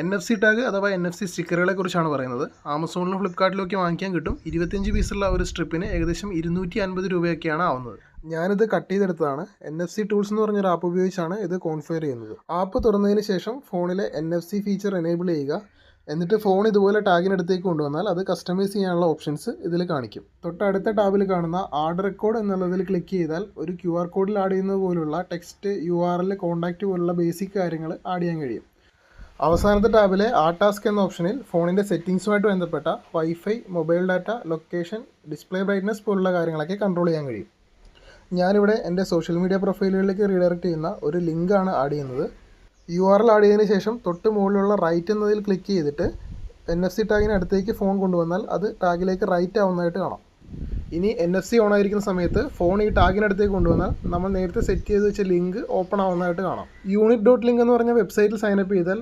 NFC tag അഥവാ NFC സ്റ്റിക്കറുകളെ കുറിച്ചാണ് പറയുന്നത്. ആമസോണിലും ഫ്ലിപ്കാർട്ടിലൊക്കെ വാങ്ങിക്കാൻ കിട്ടും. 25 പീസുള്ള ഒരു സ്ട്രിപ്പിന് ഏകദേശം 250 രൂപയൊക്കെയാണ് ആവുന്നത്. ഞാനിത് കട്ട് ചെയ്തെടുത്തതാണ്. NFC ടൂൾസ് എന്ന് പറഞ്ഞൊരു ആപ്പ് ഉപയോഗിച്ചാണ് ഇത് കോൺഫിഗർ ചെയ്യുന്നത്. ആപ്പ് തുറന്നതിന് ശേഷം ഫോണിലെ NFC ഫീച്ചർ എനേബിൾ ചെയ്യുക. എന്നിട്ട് ഫോൺ ഇതുപോലെ ടാഗിനടുത്തേക്ക് കൊണ്ടുവന്നാൽ അത് കസ്റ്റമൈസ് ചെയ്യാനുള്ള ഓപ്ഷൻസ് ഇതിൽ കാണിക്കും. തൊട്ടടുത്ത ടാബിൽ കാണുന്ന ആഡ് റെക്കോർഡ് എന്നുള്ളതിൽ ക്ലിക്ക് ചെയ്താൽ ഒരു QR കോഡിൽ ആഡ് ചെയ്യുന്നത് പോലുള്ള ടെക്സ്റ്റ്, URL, കോൺടാക്റ്റ് പോലുള്ള ബേസിക് കാര്യങ്ങൾ ആഡ് ചെയ്യാൻ കഴിയും. അവസാനത്തെ ടാബിലെ ആ ടാസ്ക് എന്ന ഓപ്ഷനിൽ ഫോണിൻ്റെ സെറ്റിങ്സുമായിട്ട് ബന്ധപ്പെട്ട wifi, mobile data, location, display brightness പോലുള്ള കാര്യങ്ങളൊക്കെ കൺട്രോൾ ചെയ്യാൻ കഴിയും. ഞാനിവിടെ എൻ്റെ സോഷ്യൽ മീഡിയ പ്രൊഫൈലുകളിലേക്ക് റീഡയറക്റ്റ് ചെയ്യുന്ന ഒരു ലിങ്കാണ് ആഡ് ചെയ്യുന്നത്. URL ആഡ് ചെയ്തതിന് ശേഷം തൊട്ട് മുകളിലുള്ള റൈറ്റ് എന്നതിൽ ക്ലിക്ക് ചെയ്തിട്ട് NFC ടാഗിന് അടുത്തേക്ക് ഫോൺ കൊണ്ടുവന്നാൽ അത് ടാഗിലേക്ക് റൈറ്റ് ആവുന്നതായിട്ട് കാണാം. ഇനി NFC ഓൺ ആയിരിക്കുന്ന സമയത്ത് ഫോൺ ഈ ടാഗിനടുത്തേക്ക് കൊണ്ടുവന്നാൽ നമ്മൾ നേരത്തെ സെറ്റ് ചെയ്ത് വെച്ച ലിങ്ക് ഓപ്പൺ ആവുന്നതായിട്ട് കാണാം. unit.link എന്ന് പറഞ്ഞ വെബ്സൈറ്റിൽ സൈനപ്പ് ചെയ്താൽ